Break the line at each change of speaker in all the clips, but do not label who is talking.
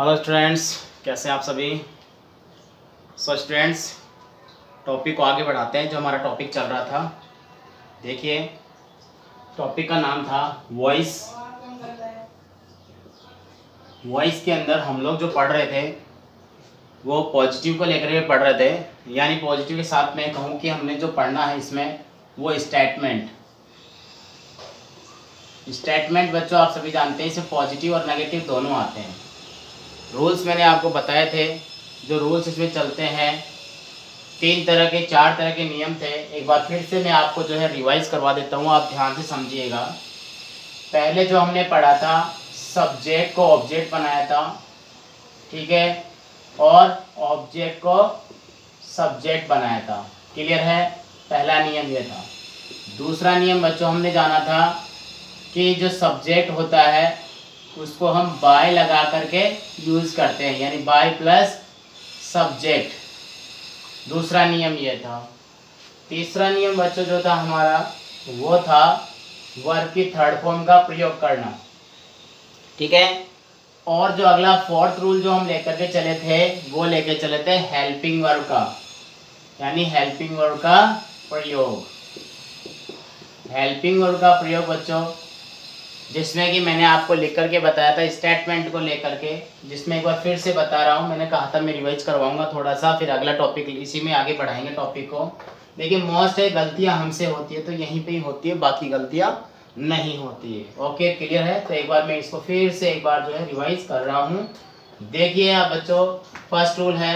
Hello students, कैसे हैं आप सभी। सो स्टूडेंट्स, टॉपिक को आगे बढ़ाते हैं। जो हमारा टॉपिक चल रहा था, देखिए टॉपिक का नाम था वॉइस। वॉइस के अंदर हम लोग जो पढ़ रहे थे वो पॉजिटिव को लेकर के पढ़ रहे थे, यानी पॉजिटिव के साथ में कहूँ कि हमने जो पढ़ना है इसमें वो स्टेटमेंट बच्चों आप सभी जानते हैं, इसमें पॉजिटिव और नेगेटिव दोनों आते हैं। रूल्स मैंने आपको बताए थे। जो रूल्स इसमें चलते हैं, चार तरह के नियम थे। एक बार फिर से मैं आपको जो है रिवाइज करवा देता हूँ, आप ध्यान से समझिएगा। पहले जो हमने पढ़ा था, सब्जेक्ट को ऑब्जेक्ट बनाया था, ठीक है, और ऑब्जेक्ट को सब्जेक्ट बनाया था। क्लियर है? पहला नियम ये था। दूसरा नियम बच्चों हमने जाना था कि जो सब्जेक्ट होता है उसको हम बाय लगा करके यूज़ करते हैं, यानी बाय प्लस सब्जेक्ट। दूसरा नियम ये था। तीसरा नियम बच्चों जो था हमारा वो था वर्ब की थर्ड फॉर्म का प्रयोग करना, ठीक है। और जो अगला फोर्थ रूल जो हम लेकर के चले थे वो लेकर चले थे हेल्पिंग वर्ब का, यानी हेल्पिंग वर्ब का प्रयोग। हेल्पिंग वर्ब का प्रयोग बच्चों, जिसमें कि मैंने आपको लिख करके बताया था स्टेटमेंट को लेकर के, जिसमें एक बार फिर से बता रहा हूँ। मैंने कहा था मैं रिवाइज करवाऊंगा थोड़ा सा, फिर अगला टॉपिक इसी में आगे बढ़ाएंगे टॉपिक को। देखिए मोस्ट है गलतियाँ हमसे होती है तो यहीं पे ही होती है, बाकी गलतियाँ नहीं होती है। ओके, क्लियर है? तो एक बार मैं इसको फिर से एक बार जो है रिवाइज कर रहा हूँ। देखिए आप बच्चों, फर्स्ट रूल है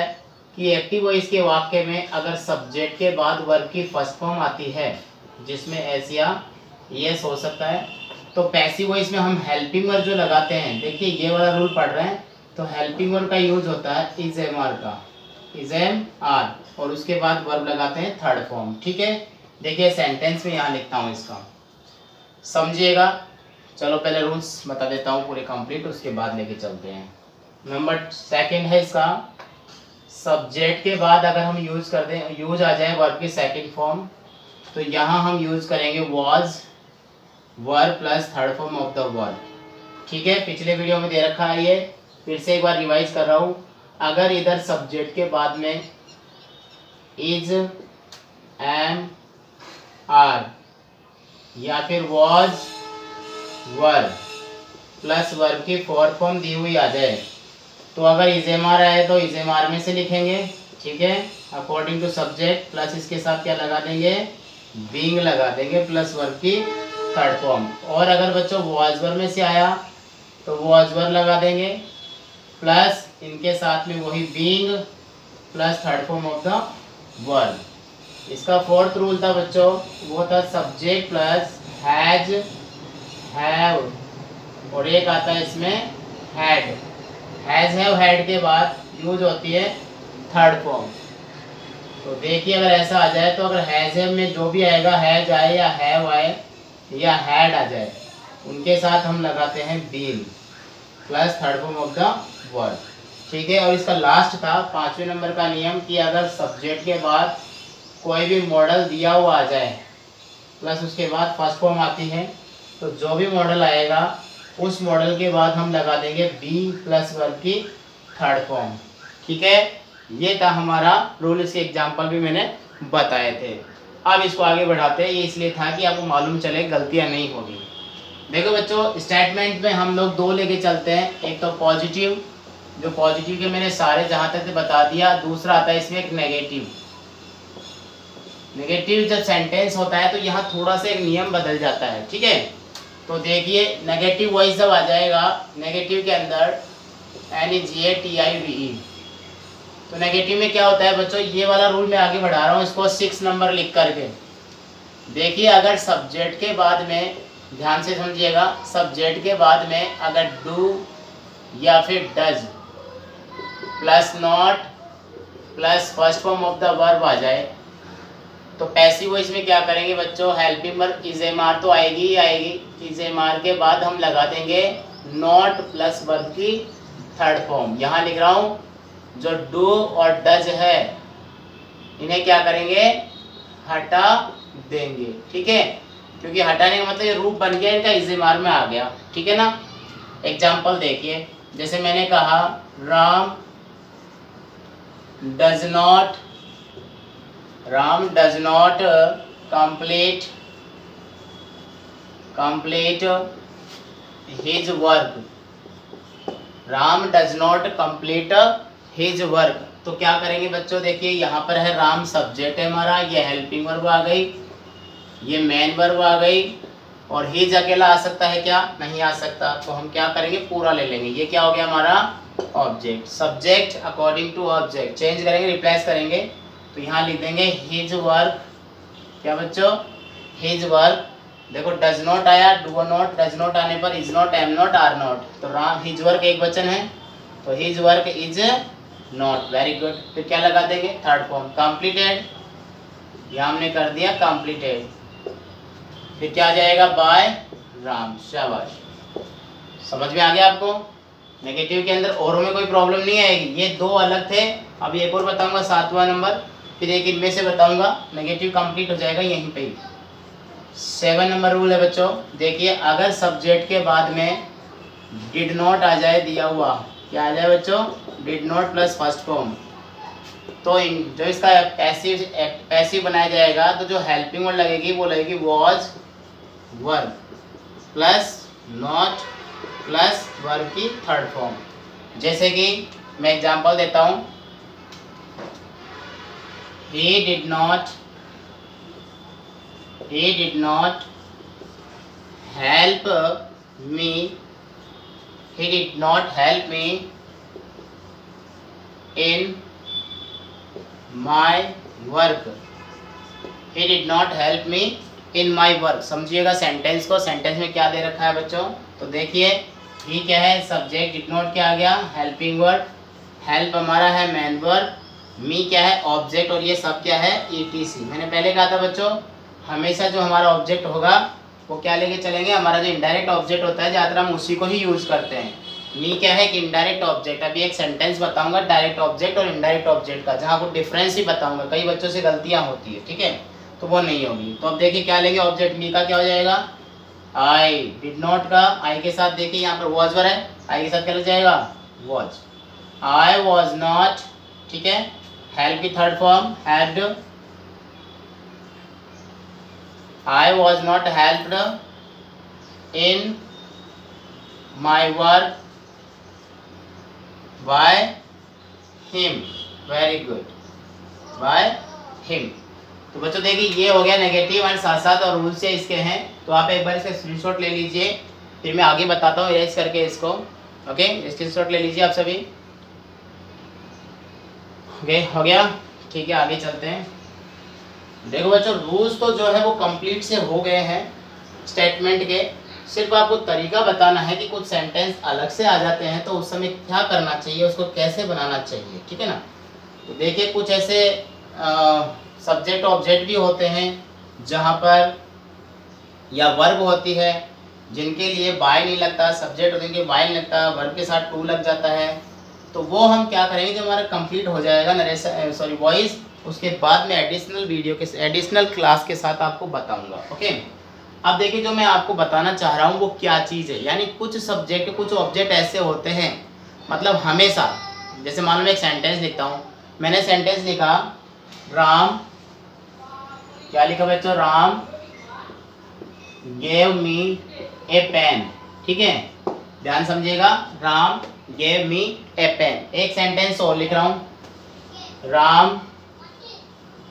कि एक्टिव वॉइस के वाक्य में अगर सब्जेक्ट के बाद वर्ब की फर्स्ट फॉर्म आती है, जिसमें एस या यस हो सकता है, तो पैसिव वॉइस में हम हेल्पिंग वर्ब जो लगाते हैं, देखिए ये वाला रूल पढ़ रहे हैं तो हेल्पिंग वर्ब का यूज होता है इज एम आर का, इज एम आर, और उसके बाद वर्ब लगाते हैं थर्ड फॉर्म, ठीक है। देखिए सेंटेंस में यहाँ लिखता हूँ, इसका समझिएगा। चलो पहले रूल्स बता देता हूँ पूरे कंप्लीट, उसके बाद लेके चलते हैं। नंबर सेकंड है इसका, सब्जेक्ट के बाद अगर हम यूज कर दें, यूज आ जाए वर्ब की सेकंड फॉर्म, तो यहाँ हम यूज करेंगे was verb plus third form of the verb, ठीक है। पिछले वीडियो में दे रखा है ये, फिर से एक बार रिवाइज कर रहा हूँ। अगर इधर सब्जेक्ट के बाद में इज एम आर या फिर वॉज वर्ब प्लस वर्ब की फोर्थ फॉर्म दी हुई आ जाए, तो अगर इज एम आर आए तो इज एम आर में से लिखेंगे, ठीक है, अकॉर्डिंग टू सब्जेक्ट, प्लस इसके साथ क्या लगा देंगे, बीइंग लगा देंगे, प्लस वर्ब की थर्ड फॉर्म। और अगर बच्चों वॉज वर्ब में से आया तो वॉज वर्ब लगा देंगे, प्लस इनके साथ में वही being plus third form of the verb. इसका फोर्थ रूल था बच्चों, वो था सब्जेक्ट प्लस हैज हैव, और एक आता है इसमें हैड। हैज हैव हैड के बाद यूज होती है थर्ड फॉर्म। तो देखिए अगर ऐसा आ जाए तो अगर हैज हैव में जो भी आएगा, हैज आए या हैव आए या हैड आ जाए, उनके साथ हम लगाते हैं been plus third form of the word, ठीक है। और इसका लास्ट था 5वें नंबर का नियम कि अगर सब्जेक्ट के बाद कोई भी मॉडल दिया हुआ आ जाए प्लस उसके बाद फर्स्ट फॉर्म आती है, तो जो भी मॉडल आएगा उस मॉडल के बाद हम लगा देंगे बी प्लस वर्ब की थर्ड फॉर्म, ठीक है। ये था हमारा रूल, इसके एग्जाम्पल भी मैंने बताए थे। अब इसको आगे बढ़ाते हैं, ये इसलिए था कि आपको मालूम चले गलतियां नहीं होगी। देखो बच्चों, स्टेटमेंट में हम लोग दो लेके चलते हैं, एक तो पॉजिटिव, जो पॉजिटिव के मैंने सारे जहां तक बता दिया। दूसरा आता है इसमें एक नेगेटिव। नेगेटिव जब सेंटेंस होता है तो यहाँ थोड़ा सा एक नियम बदल जाता है, ठीक है। तो देखिए नेगेटिव वॉइस जब आ जाएगा, नेगेटिव के अंदर NEGATIVE, तो नेगेटिव में क्या होता है बच्चों, ये वाला रूल मैं आगे बढ़ा रहा हूँ, इसको 6 नंबर लिख करके। देखिए अगर सब्जेक्ट के बाद में, ध्यान से समझिएगा, सब्जेक्ट के बाद में अगर डू या फिर does plus not plus first form of the verb आ जाए, तो पैसिव वॉइस में क्या करेंगे बच्चों, helping verb is am are तो आएगी ही आएगी। इज एम आर के बाद हम लगा देंगे नॉट प्लस वर्ब की थर्ड फॉर्म। यहाँ लिख रहा हूँ, जो डू और डज है इन्हें क्या करेंगे, हटा देंगे, ठीक है, क्योंकि हटाने का मतलब ये रूप बन गया इनका, इज एम आर में आ गया, ठीक है ना। एग्जाम्पल देखिए, जैसे मैंने कहा Ram does not complete his work. Ram does not complete his work. तो क्या करेंगे बच्चों, देखिए यहाँ पर है राम सब्जेक्ट है हमारा, ये हेल्पिंग वर्ब आ गई, ये मेन वर्ब आ गई, और हिज अकेला आ सकता है क्या, नहीं आ सकता। तो हम क्या करेंगे, पूरा ले लेंगे। ये क्या हो गया हमारा object, subject according to object change करेंगे, रिप्लेस करेंगे। तो यहाँ लिख देंगे हिज वर्क। क्या बच्चों, हिज वर्क। देखो डज नॉट आया, डू नॉट, डज नॉट आने पर is not, am not, are not. तो राम हिज वर्क एक वचन है, तो his work is not. Very good. फिर क्या लगा देंगे, थर्ड फॉर्म कंप्लीटेड। यह हमने कर दिया कंप्लीटेड। फिर क्या आ जाएगा, बाय राम। शाबाश, समझ में आ गया आपको। नेगेटिव के अंदर औरों में कोई प्रॉब्लम नहीं आएगी। ये दो अलग थे, अब एक और बताऊंगा 7वां नंबर, फिर एक इनमें से बताऊंगा। नेगेटिव कंप्लीट हो जाएगा यहीं पे ही। 7 नंबर रूल है बच्चों, देखिए अगर सब्जेक्ट के बाद में डिड नॉट आ जाए, दिया हुआ क्या आ जाए बच्चों, did not plus first form, तो जो इसका पैसिव बनाया जाएगा, तो जो हेल्पिंग वर्ड लगेगी वो लगेगी was verb plus not plus verb की थर्ड फॉर्म। जैसे कि मैं एग्जांपल देता हूँ, he did not help me, he did not help me in my work, he did not help me in my work। समझिएगा सेंटेंस को, sentence में क्या दे रखा है बच्चों। तो देखिए ही क्या है, सब्जेक्ट, डिड नॉट क्या आ गया, हेल्पिंग वर्ड, हेल्प हमारा है मेन वर्ब, मी क्या है ऑब्जेक्ट, और ये सब क्या है ईटीसी। मैंने पहले कहा था बच्चों, हमेशा जो हमारा ऑब्जेक्ट होगा वो क्या लेके चलेंगे, हमारा जो इनडायरेक्ट ऑब्जेक्ट होता है ज़्यादातर हम उसी को ही यूज़ करते हैं। मी क्या है कि इनडायरेक्ट ऑब्जेक्ट। अभी एक सेंटेंस बताऊंगा डायरेक्ट ऑब्जेक्ट और इनडायरेक्ट ऑब्जेक्ट का, जहाँ वो डिफरेंस ही बताऊंगा। कई बच्चों से गलतियाँ होती है, ठीक है, तो वो नहीं होगी। तो अब देखिए क्या लेंगे ऑब्जेक्ट, मी का क्या हो जाएगा, आई। डिड नॉट का आई के साथ देखिए यहाँ पर वॉज वर है, आई के साथ क्या लग जाएगा, वॉज। आई वॉज नॉट, ठीक है, हेल्प की third form helped, I was not helped in my work by him. Very good, by him. तो बच्चों देखिए ये हो गया नेगेटिव एंड साथ साथ और रूल्स से इसके हैं। तो आप एक बार इसका स्क्रीनशॉट ले लीजिए, फिर मैं आगे बताता हूँ इरेज करके इसको। ओके, स्क्रीनशॉट ले लीजिए आप सभी। ओके, हो गया, ठीक है, आगे चलते हैं। देखो बच्चों रूल्स तो जो है वो कंप्लीट से हो गए हैं स्टेटमेंट के। सिर्फ आपको तरीका बताना है कि कुछ सेंटेंस अलग से आ जाते हैं तो उस समय क्या करना चाहिए, उसको कैसे बनाना चाहिए, ठीक है ना। तो देखिए कुछ ऐसे सब्जेक्ट ऑब्जेक्ट भी होते हैं जहाँ पर या वर्ब होती है जिनके लिए बाय नहीं लगता, सब्जेक्ट होते हैं जिनके बाय नहीं लगता, वर्ब के साथ टू लग जाता है। तो वो हम क्या करेंगे, जब हमारा कंप्लीट हो जाएगा नरेशन वॉइस, उसके बाद में एडिशनल वीडियो के एडिशनल क्लास के साथ आपको बताऊंगा। ओके, अब देखिए जो मैं आपको बताना चाह रहा हूँ वो क्या चीज़ है। यानी कुछ सब्जेक्ट कुछ ऑब्जेक्ट ऐसे होते हैं, मतलब हमेशा, जैसे मान लो मैं एक सेंटेंस लिखता हूँ, मैंने सेंटेंस लिखा राम, क्या लिखा बच्चों, Ram gave me a pen, ठीक है, ध्यान समझिएगा, Ram gave me a pen. एक सेंटेंस और लिख रहा हूँ, Ram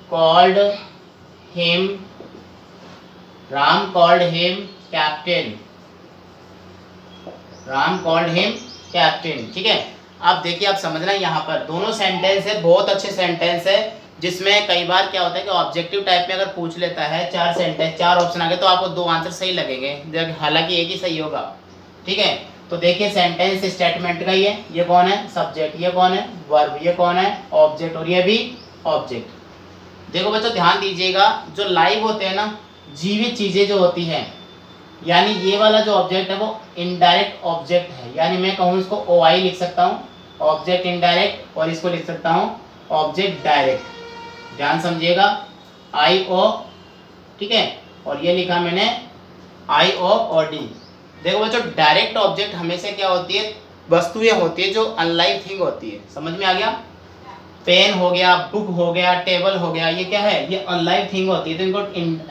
called him captain, Ram called him captain, ठीक है। अब देखिए आप समझना, यहाँ पर दोनों सेंटेंस है, बहुत अच्छे सेंटेंस है, जिसमें कई बार क्या होता है कि ऑब्जेक्टिव टाइप में अगर पूछ लेता है, 4 सेंटेंस 4 ऑप्शन आ गए तो आपको 2 आंसर सही लगेंगे, हालांकि एक ही सही होगा, ठीक है। तो देखिए सेंटेंस स्टेटमेंट का ही है, ये कौन है सब्जेक्ट, ये कौन है वर्ब, ये कौन है ऑब्जेक्ट, और ये भी ऑब्जेक्ट। देखो बच्चों ध्यान दीजिएगा, जो लाइव होते हैं ना, जीवित चीज़ें जो होती हैं, यानी ये वाला जो ऑब्जेक्ट है वो इनडायरेक्ट ऑब्जेक्ट है। यानी मैं कहूँ इसको OI लिख सकता हूँ, ऑब्जेक्ट इनडायरेक्ट, और इसको लिख सकता हूँ ऑब्जेक्ट डायरेक्ट। ध्यान समझिएगा, IO, ठीक है, और ये लिखा मैंने IOOD। देखो बच्चों डायरेक्ट ऑब्जेक्ट हमेशा क्या होती है, वस्तुएं होती है जो अनलाइव थिंग होती है। समझ में आ गया? पेन हो गया, बुक हो गया, टेबल हो गया, ये क्या है? ये अनलाइव थिंग होती है। तो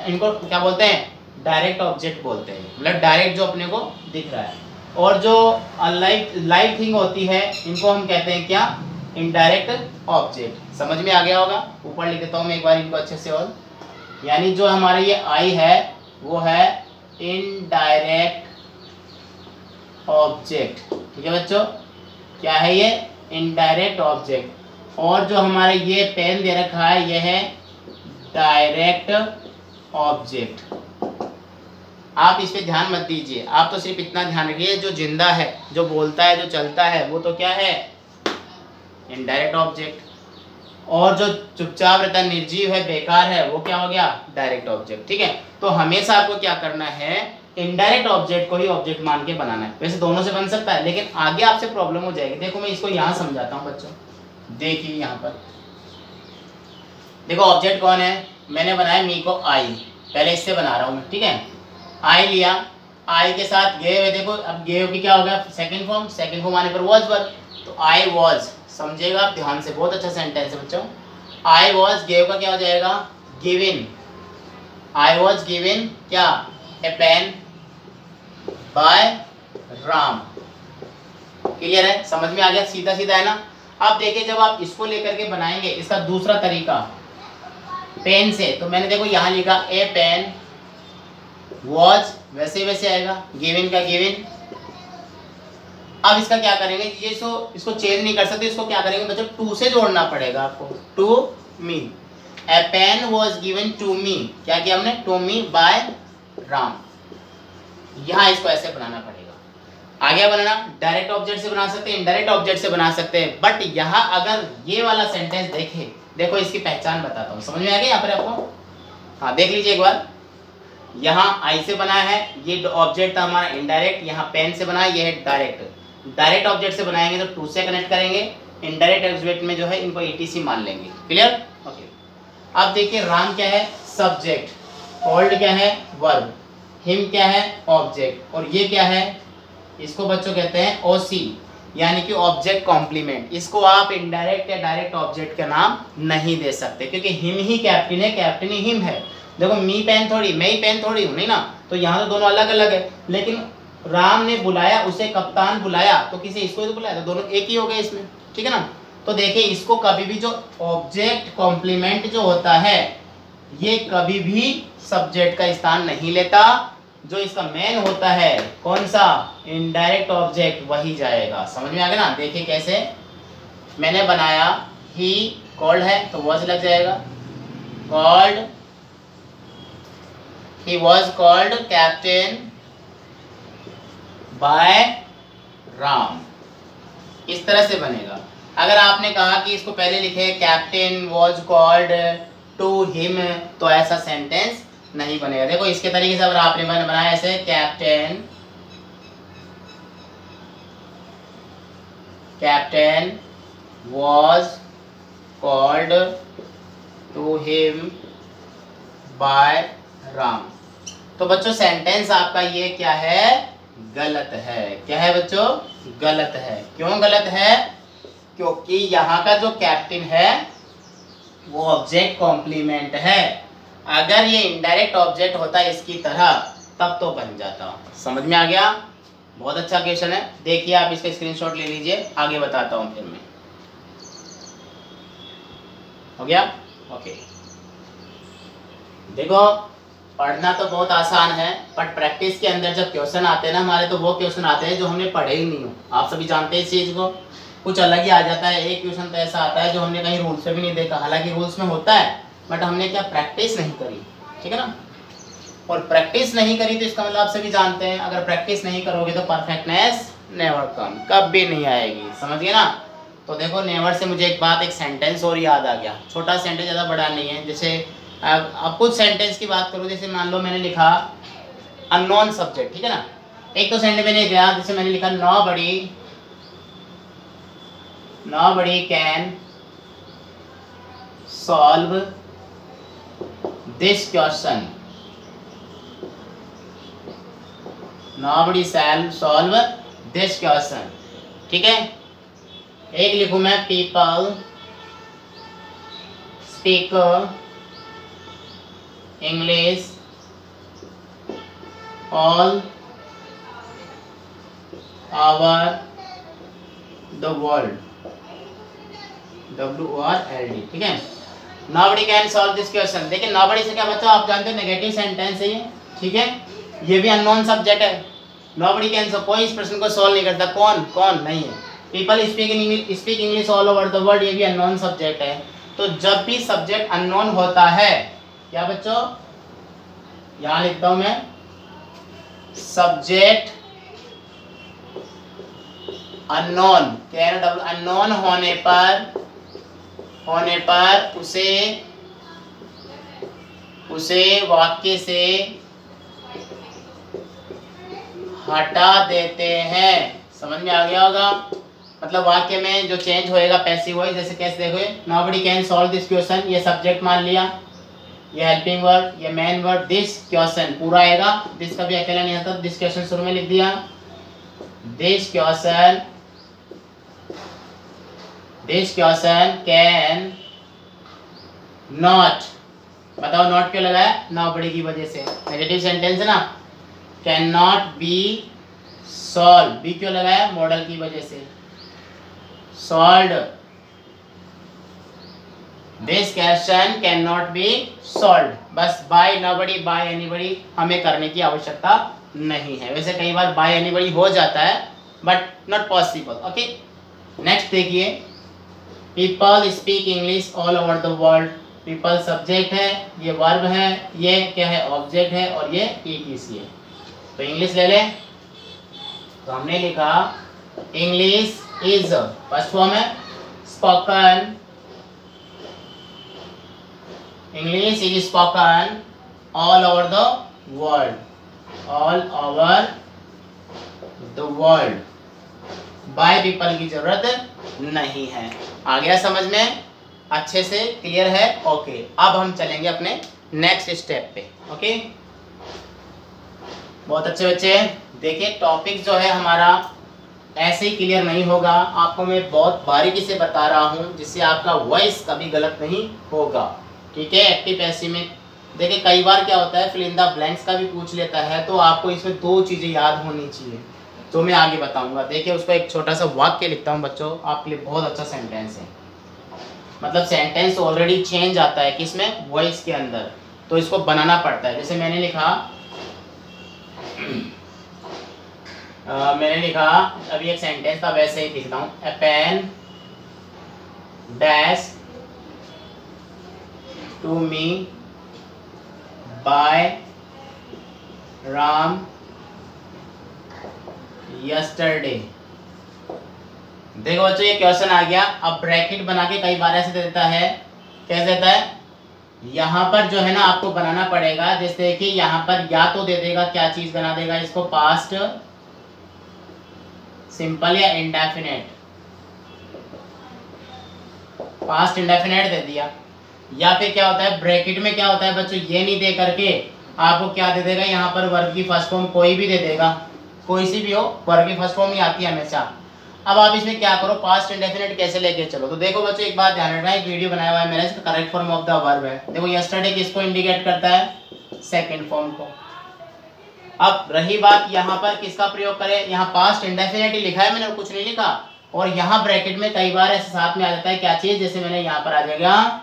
इनको क्या बोलते हैं? डायरेक्ट ऑब्जेक्ट बोलते हैं, मतलब डायरेक्ट जो अपने को दिख रहा है। और जो अनलाइव लाइव थिंग होती है इनको हम कहते हैं क्या? Indirect object. समझ में आ गया होगा? ऊपर लिख देता हूँ मैं एक बार इनको अच्छे से। और यानी जो हमारा ये आई है वो है इनडायरेक्ट ऑब्जेक्ट। ठीक है बच्चों, क्या है ये? Indirect object. और जो हमारा ये पेन दे रखा है ये है डायरेक्ट ऑब्जेक्ट। आप इस पे ध्यान मत दीजिए, आप तो सिर्फ इतना ध्यान रखिए जो जिंदा है, जो बोलता है, जो चलता है, वो तो क्या है? Indirect object. और जो चुपचाप रहता है, निर्जीव है, बेकार है, वो क्या हो गया? Direct object. ठीक है, तो हमेशा आपको क्या करना है? इनडायरेक्ट ऑब्जेक्ट को ही ऑब्जेक्ट मान के बनाना है। वैसे दोनों से बन सकता है, लेकिन आगे आपसे प्रॉब्लम हो जाएगी। देखो मैं इसको यहाँ समझाता हूँ बच्चों, देखिए यहाँ पर देखो ऑब्जेक्ट कौन है? मैंने बनाया मी को आई, पहले इससे बना रहा हूँ मैं। ठीक है, आई लिया, आई के साथ गेव है। देखो अब गेव की क्या होगा? Second form. सेकंड फॉर्म आने पर वॉज वर्ब, तो आई वॉज। समझिएगा आप ध्यान से, बहुत अच्छा सेंटेंस है बच्चों। आई वॉज गेव का क्या हो जाएगा? गिवन। आई वॉज गिवन क्या? ए पेन बाय राम। क्लियर है? समझ में आ गया? सीधा सीधा है ना? अब देखिए जब आप इसको लेकर के बनाएंगे, इसका दूसरा तरीका पेन से, तो मैंने देखो यहाँ लिखा ए पेन वॉज, वैसे वैसे आएगा, गिवन का गिवन। अब इसका क्या करेंगे? ये इसको चेंज नहीं कर सकते, इसको क्या करेंगे बच्चों? टू से जोड़ना पड़ेगा आपको। To me, a pen was given to me. क्या किया हमने? To me by Ram. यहाँ इसको ऐसे बनाना पड़ेगा। आगे बनाना डायरेक्ट ऑब्जेक्ट से बना सकते हैं, इनडायरेक्ट ऑब्जेक्ट से बना सकते हैं। बट यहाँ अगर ये वाला सेंटेंस देखें, देखो इसकी पहचान बताता हूँ। समझ में आ गया यहाँ पर आपको? हाँ देख लीजिए एक बार। यहाँ आई से बनाया है, ये ऑब्जेक्ट था हमारा इनडायरेक्ट। यहाँ पेन से बनाया, ये है डायरेक्ट। डायरेक्ट ऑब्जेक्ट से बनाएंगे तो टू से कनेक्ट करेंगे, इनडायरेक्ट ऑब्जेक्ट में जो है इनको ईटीसी मान लेंगे। क्लियर? ओके। अब देखिए राम क्या है? सब्जेक्ट, कॉल्ड क्या है? वर्ब, हिम क्या है? ऑब्जेक्ट, और ये क्या है? इसको बच्चों कहते हैं ओसी, यानी कि ऑब्जेक्ट कॉम्प्लीमेंट। इसको आप इनडायरेक्ट या डायरेक्ट ऑब्जेक्ट का नाम नहीं दे सकते, क्योंकि हिम ही कैप्टन है, कैप्टन ही हिम है। देखो मी पेन थोड़ी, मैं ही पेन थोड़ी हूँ, नहीं ना? तो यहाँ तो दोनों अलग अलग है। लेकिन राम ने बुलाया, उसे कप्तान बुलाया, तो किसी इसको तो बुलाया, तो दोनों एक ही हो गए इसमें। ठीक है ना? तो देखिए इसको कभी भी जो ऑब्जेक्ट कॉम्प्लीमेंट जो होता है ये कभी भी सब्जेक्ट का स्थान नहीं लेता। जो इसका मेन होता है कौन सा? इनडायरेक्ट ऑब्जेक्ट, वही जाएगा। समझ में आ गया ना? देखिए कैसे मैंने बनाया, ही कॉल्ड है तो वॉज लग जाएगा, called, he was called captain by Ram. इस तरह से बनेगा। अगर आपने कहा कि इसको पहले लिखे captain was called to him, तो ऐसा सेंटेंस नहीं बनेगा। देखो इसके तरीके से अगर आपने बनाया ऐसे, captain was called to him by Ram, तो बच्चों सेंटेंस आपका ये क्या है? गलत है। क्या है बच्चों? गलत है। क्यों गलत है? क्योंकि यहाँ का जो कैप्टन है वो ऑब्जेक्ट कॉम्प्लीमेंट है। अगर ये इनडायरेक्ट ऑब्जेक्ट होता इसकी तरह तब तो बन जाता। समझ में आ गया? बहुत अच्छा क्वेश्चन है। देखिए आप इसका स्क्रीनशॉट ले लीजिए, आगे बताता हूँ फिर मैं। हो गया? ओके। देखो पढ़ना तो बहुत आसान है, बट प्रैक्टिस के अंदर जब क्वेश्चन आते हैं ना हमारे, तो वो क्वेश्चन आते हैं जो हमने पढ़े ही नहीं हो। आप सभी जानते हैं इस चीज़ को। कुछ अलग ही आ जाता है। एक क्वेश्चन तो ऐसा आता है जो हमने कहीं रूल्स में भी नहीं देखा, हालांकि रूल्स में होता है, बट हमने क्या प्रैक्टिस नहीं करी। ठीक है ना? और प्रैक्टिस नहीं करी तो इसका मतलब आप सभी जानते हैं, अगर प्रैक्टिस नहीं करोगे तो परफेक्टनेस नेवर कम, कभी नहीं आएगी। समझ गए ना? तो देखो नेवर से मुझे एक बात, एक सेंटेंस और याद आ गया। छोटा सेंटेंस, ज़्यादा बड़ा नहीं है। जैसे अब कुछ सेंटेंस की बात करूँ, जैसे मान लो मैंने लिखा अननोन सब्जेक्ट। ठीक है ना? एक तो सेंटेंस मैंने गया, जैसे मैंने लिखा nobody can solve this question, nobody shall solve this question। ठीक है, एक लिखूं मैं people speak English all over the world, WORLD, ठीक है। Nobody can solve this question. देखिए नोबडी से क्या बच्चों आप जानते हो नेगेटिव सेंटेंस है ये, ठीक है, ये भी अननोन सब्जेक्ट है। नोबडी कैन सॉल्व, कोई इस प्रश्न को सॉल्व नहीं करता, कौन नहीं है। People speak English all over the world, ये भी अननोन सब्जेक्ट है। तो जब भी सब्जेक्ट अननोन होता है, क्या बच्चों, यहां लिखता हूं मैं, सब्जेक्ट अननोन, अननोन होने पर उसे वाक्य से हटा देते हैं। समझ में आ गया होगा, मतलब वाक्य में जो चेंज होएगा पैसिव वॉइस, जैसे कैसे देखो, nobody can solve this question, ये सब्जेक्ट मान लिया, ये हेल्पिंग वर्ड, ये मेन वर्ड, दिस क्वेश्चन पूरा आएगा, दिस कभी अकेला नहीं आता, दिस क्वेश्चन शुरू में लिख दिया, दिस क्वेश्चन कैन नॉट, बताओ नॉट क्यों लगाया, नोबडी की वजह से, नेगेटिव सेंटेंस है ना, can not be solve, be क्यों लगाया, मॉडल की वजह से, solve, this question can not be solve, बस बाय नोबडी बाय एनीबडी हमें करने की आवश्यकता नहीं है। वैसे कई बार बाय एनीबडी हो जाता है but not possible. Okay, next देखिए, people speak English all over the world, people subject है, ये वर्ब है, ये क्या है, ऑब्जेक्ट है, और ये ETC है। तो इंग्लिश ले लें, तो हमने लिखा इंग्लिश इज, फर्स्ट फॉर्म है spoken, English is spoken all over the world, all over the world, by people की जरूरत नहीं है। आ गया समझ में, अच्छे से क्लियर है। ओके, अब हम चलेंगे अपने नेक्स्ट स्टेप पे। ओके, बहुत अच्छे बच्चे, देखिए टॉपिक जो है हमारा ऐसे ही क्लियर नहीं होगा, आपको मैं बहुत बारीकी से बता रहा हूँ जिससे आपका वॉइस कभी गलत नहीं होगा, ठीक है। एक्टिव पैसिव में देखिए कई बार क्या होता है, फिल इन द ब्लैंक्स का भी पूछ लेता है, तो आपको इसमें दो चीज़ें याद होनी चाहिए जो मैं आगे बताऊंगा। देखिए उसको एक छोटा सा वाक्य लिखता हूँ बच्चों, आपके लिए बहुत अच्छा सेंटेंस है, मतलब सेंटेंस ऑलरेडी चेंज आता है किसमें, वॉइस के अंदर, तो इसको बनाना पड़ता है। जैसे मैंने लिखा अभी एक सेंटेंस था, वैसे ही लिखता हूँ, a pen dash to me by Ram yesterday. देखो बच्चों ये क्वेश्चन आ गया, अब ब्रैकेट बना के कई बार ऐसे दे देता है, कैसे देता है, यहाँ पर जो है ना आपको बनाना पड़ेगा, जैसे कि यहाँ पर या तो दे देगा, क्या चीज बना देगा इसको, पास्ट सिंपल या इंडेफिनेट, पास्ट इंडेफिनेट दे दिया, या फिर क्या होता है ब्रैकेट में क्या होता है बच्चों, ये नहीं दे करके आपको क्या दे देगा, यहाँ पर वर्ब की फर्स्ट फॉर्म कोई भी दे देगा, कोई सी भी हो, वर्ब की फर्स्ट फॉर्म ही आती है हमेशा। अब आप इसमें क्या करो, पास्ट इंडेफिनेट कैसे लेके चलो, तो देखो बच्चों एक बात ध्यान रखना, एक वीडियो बनाया हुआ है मैंने, इसका correct form of the verb है। देखो यस्टरडे किसको इंडिकेट करता है, सेकंड फॉर्म को। अब रही बात यहाँ पर किसका प्रयोग करें, यहाँ पास्ट इंडेफिनेट ही लिखा है मैंने, कुछ नहीं लिखा, और यहाँ ब्रैकेट में कई बार ऐसे साथ में आ जाता है क्या चीज, जैसे मैंने यहाँ पर आ जाएगा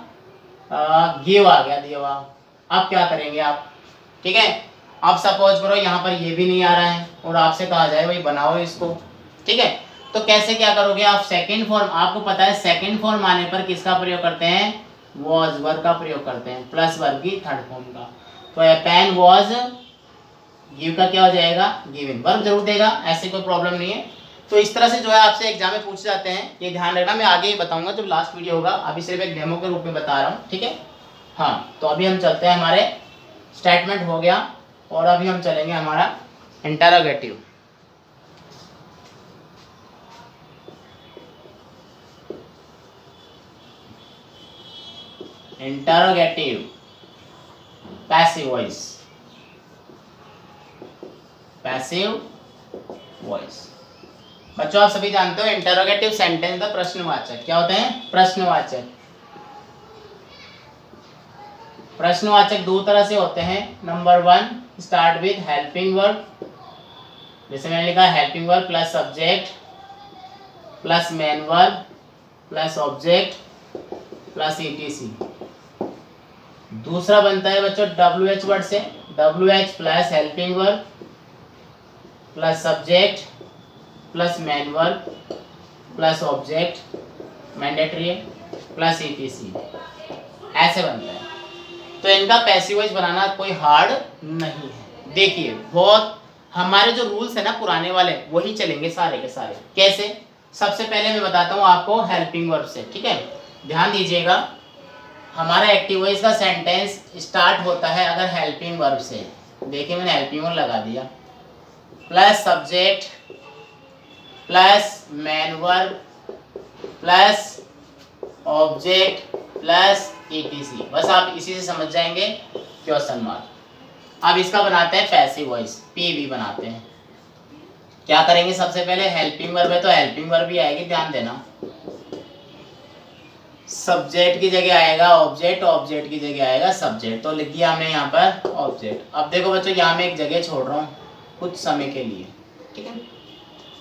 गिव आ गया, दिया। अब क्या करेंगे आप, ठीक है, अब सपोज करो यहाँ पर ये भी नहीं आ रहा है और आपसे कहा जाए भाई बनाओ इसको, ठीक है, तो कैसे क्या करोगे आप, सेकंड फॉर्म, आपको पता है सेकंड फॉर्म आने पर किसका प्रयोग करते हैं, वॉज वर्ब का प्रयोग करते हैं, प्लस वर्ब की थर्ड फॉर्म का। तो ए पेन वॉज, गिव का क्या हो जाएगा, गिवन, वर्ब जरूर देगा, ऐसे कोई प्रॉब्लम नहीं है। तो इस तरह से जो है आपसे एग्जाम में पूछ जाते हैं, ये ध्यान रखना, मैं आगे ही बताऊंगा जब लास्ट वीडियो होगा, अभी सिर्फ एक डेमो के रूप में बता रहा हूँ, ठीक है। हाँ, तो अभी हम चलते हैं, हमारे स्टेटमेंट हो गया और अभी हम चलेंगे हमारा interrogative. Interrogative passive voice, passive voice. बच्चों आप सभी जानते हो इंटरोगेटिव सेंटेंस का प्रश्नवाचक क्या होते हैं? प्रश्नवाचक। प्रश्नवाचक दो तरह से होते हैं। Number 1 start with helping verb, जैसे मैंने लिखा helping verb plus subject plus main verb plus object plus etc. दूसरा बनता है बच्चों WH वर्ड से, WH plus helping verb plus subject plus main verb plus object mandatory है प्लस ईटीसी, ऐसे बनता है। तो इनका पैसिव वॉइस बनाना कोई हार्ड नहीं है। देखिए बहुत हमारे जो रूल्स है ना पुराने वाले वही चलेंगे सारे के सारे। कैसे? सबसे पहले मैं बताता हूँ आपको हेल्पिंग वर्ब से, ठीक है? ध्यान दीजिएगा, हमारा एक्टिव वॉइस का सेंटेंस स्टार्ट होता है अगर हेल्पिंग वर्ब से। देखिए मैंने हेल्पिंग वर्ब लगा दिया plus subject plus main verb plus object plus etc. बस आप इसी से समझ जाएंगे क्वेश्चन मार्क। अब इसका बनाते हैं पैसिव वॉइस, पीवी बनाते हैं। क्या करेंगे? सबसे पहले हेल्पिंग वर्ब है तो हेल्पिंग वर्ब भी आएगी, ध्यान देना। सब्जेक्ट की जगह आएगा ऑब्जेक्ट, ऑब्जेक्ट की जगह आएगा सब्जेक्ट, तो लिख दिया हमने यहाँ पर ऑब्जेक्ट। अब देखो बच्चों यहाँ मैं एक जगह छोड़ रहा हूँ कुछ समय के लिए, ठीक है?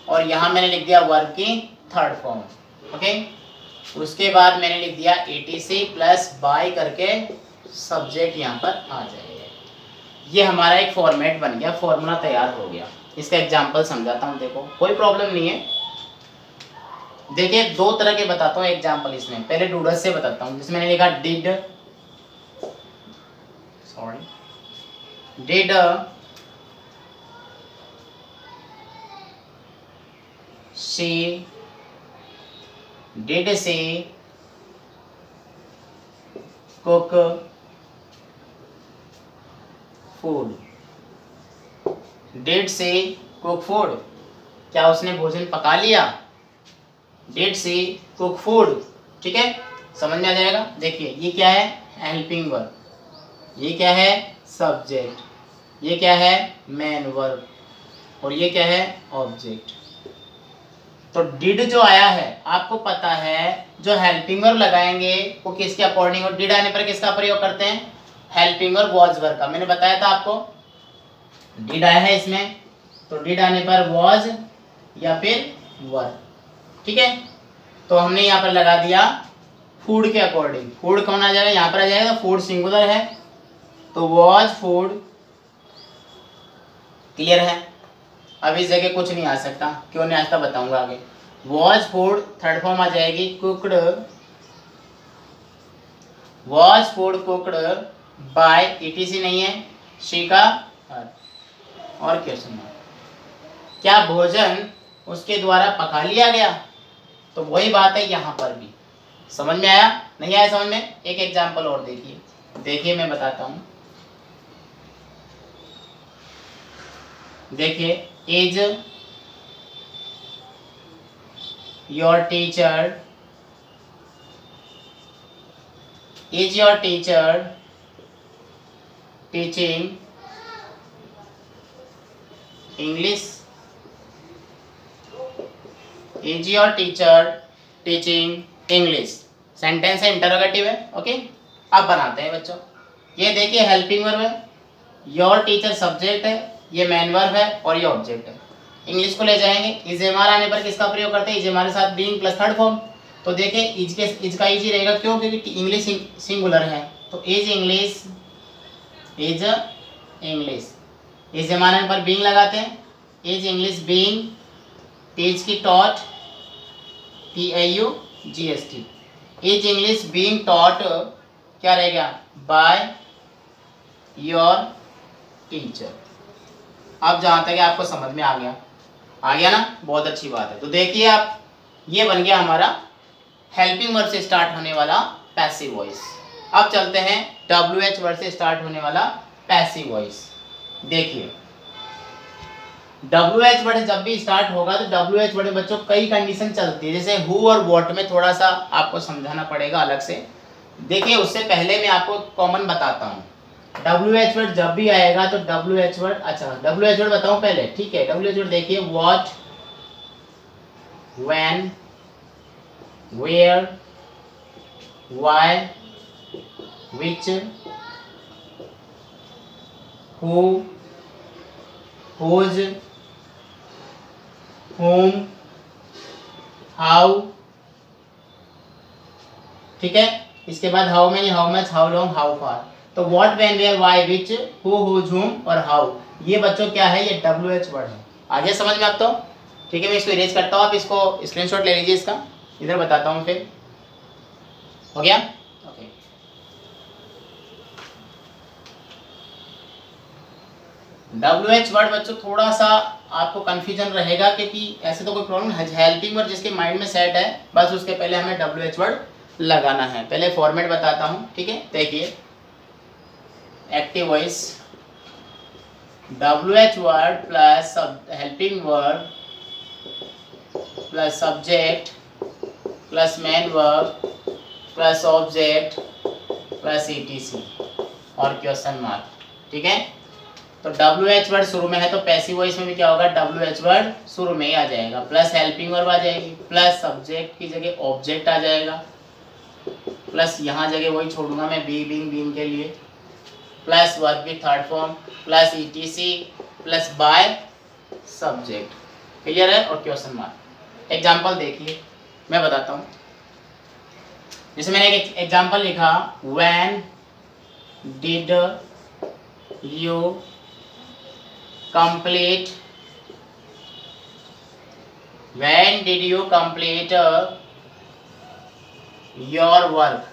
और यहाँ मैंने लिख दिया वर्ब की थर्ड फॉर्म, ओके? उसके बाद मैंने लिख दिया ईटीसी प्लस बाय करके सब्जेक्ट यहाँ पर आ जाएगा। ये हमारा एक फॉर्मेट बन गया, फॉर्मूला तैयार हो गया। इसका एग्जांपल समझाता हूँ, देखो कोई प्रॉब्लम नहीं है। देखिए दो तरह के बताता हूँ एग्जांपल इसमें। पहले डूडस से बताता हूँ, जिसमें मैंने लिखा did she did she cook food? Did she cook food? क्या उसने भोजन पका लिया? Did she cook food? ठीक है, समझ में आ जाएगा। देखिए ये क्या है? हेल्पिंग वर्ब, ये क्या है? सब्जेक्ट, ये क्या है? मेन वर्ब, और ये क्या है? ऑब्जेक्ट। तो डिड जो आया है आपको पता है, जो हेल्पिंग वर्ब लगाएंगे वो किसके अकॉर्डिंग, और डिड आने पर किसका प्रयोग करते हैं? हेल्पिंग वर्ब वॉज वर्ब का। मैंने बताया था आपको, डिड आया है इसमें तो डिड आने पर वॉज या फिर वर्ब, ठीक है? तो हमने यहाँ पर लगा दिया फूड के अकॉर्डिंग। फूड कौन आ जाएगा? यहाँ पर आ जाएगा, फूड सिंगुलर है तो वॉज फूड, क्लियर है? अब इस जगह कुछ नहीं आ सकता, क्यों नहीं आ सकता बताऊंगा आगे। वॉज फूड थर्ड फॉर्म आ जाएगी cooked, was food cooked by etc नहीं है, शी का और क्वेश्चन मार्क। क्या भोजन उसके द्वारा पका लिया गया? तो वही बात है यहाँ पर भी। समझ में आया? नहीं आया समझ में? एक एग्जांपल और देखिए, देखिए मैं बताता हूँ। देखिए is your teacher, is your teacher teaching English? Is your teacher teaching English? Sentence है, इंटरोगेटिव है, ओके? अब बनाते हैं बच्चों। ये देखिए हेल्पिंग वर्ब है, योर टीचर सब्जेक्ट है, ये मेन वर्ब है और ये ऑब्जेक्ट है। इंग्लिश को ले जाएंगे, इज एम आर आने पर किसका प्रयोग करते हैं? इज एम आर के साथ बीइंग प्लस थर्ड फॉर्म। तो देखिए इज के इज का इज ही रहेगा, क्यों? क्योंकि इंग्लिश सिंगुलर है तो is English, is English. Is am are आने पर बीइंग लगाते हैं, इज इंग्लिश बीइंग, टीच की taught, TAUGST, is English being taught क्या रहेगा? By your teacher. अब जहाँ तक आपको समझ में आ गया ना, बहुत अच्छी बात है। तो देखिए आप, ये बन गया हमारा हेल्पिंग वर्ब से स्टार्ट होने वाला पैसिव वॉइस। अब चलते हैं WH वर्ड से स्टार्ट होने वाला पैसिव वॉइस। देखिए WH वर्ड जब भी स्टार्ट होगा तो WH वर्ड में बच्चों कई कंडीशन चलती है, जैसे हु और व्हाट में थोड़ा सा आपको समझाना पड़ेगा अलग से। देखिए उससे पहले मैं आपको कॉमन बताता हूँ। WH वर्ड जब भी आएगा तो WH वर्ड, अच्छा WH वर्ड बताऊं पहले, ठीक है? WH वर्ड देखिए what, when, where, why, which, who, whose, whom, how, ठीक है। इसके बाद how many, how much, how long, how far. तो what, when, where, why, which, who, whose, whom और हाउ, ये बच्चों क्या है, ये WH वर्ड है। आगे समझ में आप तो, ठीक है। मैं इसको इरेज करता हूँ, आप इसको स्क्रीनशॉट ले लीजिए इसका, इधर बताता हूँ फिर। हो गया, ओके। WH वर्ड बच्चों थोड़ा सा आपको कंफ्यूजन रहेगा, क्योंकि ऐसे तो कोई प्रॉब्लम, हेल्पिंग वर्ड जिसके माइंड में सेट है, बस उसके पहले हमें WH वर्ड लगाना है। पहले फॉर्मेट बताता हूँ, ठीक है। देखिए, active voice, WH word plus helping word plus subject plus main verb plus object plus ETC और क्वेश्चन मार्क, ठीक है। तो WH वर्ड शुरू में है, तो पैसिव वॉइस में भी क्या होगा, WH वर्ड शुरू में ही आ जाएगा, प्लस हेल्पिंग वर्ब आ जाएगी, प्लस सब्जेक्ट की जगह ऑब्जेक्ट आ जाएगा, प्लस यहाँ जगह वही छोड़ूंगा मैं, बी, बीइंग, बीइंग के लिए, plus verb with third form plus ETC plus by subject. Clear है, और क्वेश्चन मार्क। एग्जाम्पल देखिए, मैं बताता हूँ। जैसे मैंने एक एग्जाम्पल लिखा, when did you complete, when did you complete your work,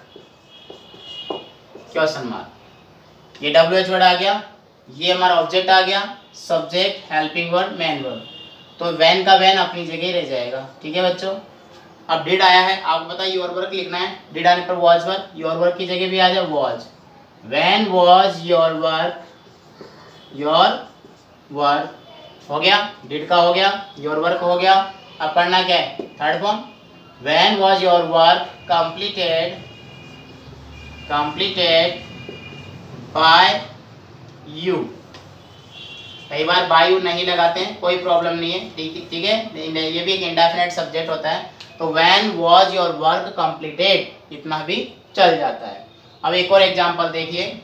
question mark. ये WH वर्ड आ गया, ये हमारा ऑब्जेक्ट आ गया, subject, helping word, main word. तो वैन का वैन अपनी जगह रह जाएगा, ठीक है बच्चों। अब डिड आया है, आपको पता है योर वर्क लिखना है, डिड आने पर वॉज वर्क, योर वर्क की जगह भी आ जाए was. When was your work, your work हो गया, डिड का हो गया, योर वर्क हो गया। अब पढ़ना क्या है, third form, when was your work completed, completed by you. कई बार बाय यू नहीं लगाते हैं, कोई प्रॉब्लम नहीं है, ठीक है। ये भी एक इंडेफिनिट सब्जेक्ट होता है, तो when was your work completed इतना भी चल जाता है। अब एक और एग्जांपल देखिए,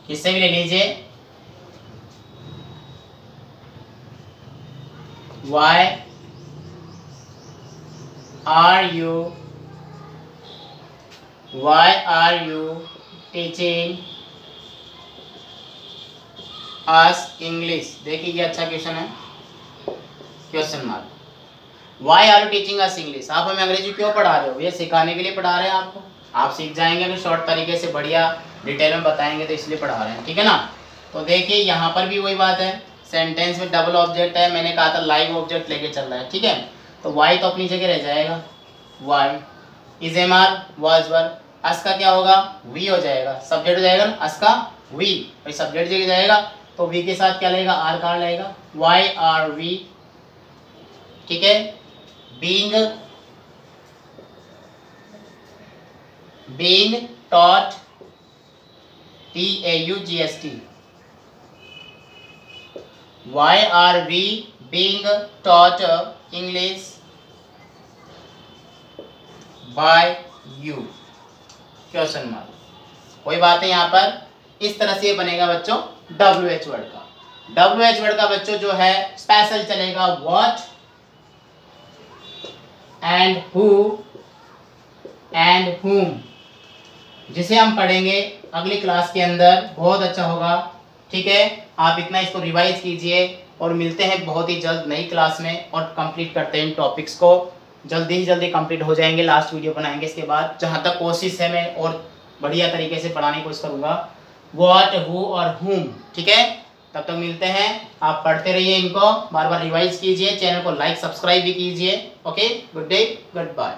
इससे भी ले लीजिए, why are you teaching us English. देखिए ये अच्छा क्वेश्चन है, question mark. Why are you teaching us English, आप हमें अंग्रेजी क्यों पढ़ा रहे हो, ये सिखाने के लिए पढ़ा रहे हैं आपको, आप सीख जाएंगे अगर शॉर्ट तरीके से बढ़िया डिटेल में बताएंगे तो इसलिए पढ़ा रहे हैं, ठीक है ना। तो देखिए यहाँ पर भी वही बात है, सेंटेंस में डबल ऑब्जेक्ट है, मैंने कहा था लाइव ऑब्जेक्ट लेके चल रहा है, ठीक है। तो वाई तो अपनी जगह रह जाएगा, Y is am are was were, us का क्या होगा, वी हो जाएगा, सब्जेक्ट हो जाएगा ना अस का वी, भाई सब्जेक्ट जगह जाएगा तो वी के साथ क्या लगेगा, आर का लगेगा, वाई आर वी, ठीक है। Being, being taught, TAUGST, why are we being taught English by you, question mark. कोई बात है, यहाँ पर इस तरह से बनेगा बच्चों WH वर्ड का। WH वर्ड का बच्चों जो है स्पेशल चलेगा what and who and whom, जिसे हम पढ़ेंगे अगली क्लास के अंदर, बहुत अच्छा होगा, ठीक है। आप इतना इसको रिवाइज कीजिए और मिलते हैं बहुत ही जल्द नई क्लास में और कंप्लीट करते हैं इन टॉपिक्स को, जल्दी कंप्लीट हो जाएंगे, लास्ट वीडियो बनाएंगे इसके बाद। जहाँ तक कोशिश है मैं और बढ़िया तरीके से पढ़ाने की कोशिश करूँगा, व्हाट, हु और हुम, ठीक है। तब तक मिलते हैं, आप पढ़ते रहिए, इनको बार बार रिवाइज कीजिए, चैनल को लाइक सब्सक्राइब भी कीजिए। Okay, good day, good bye.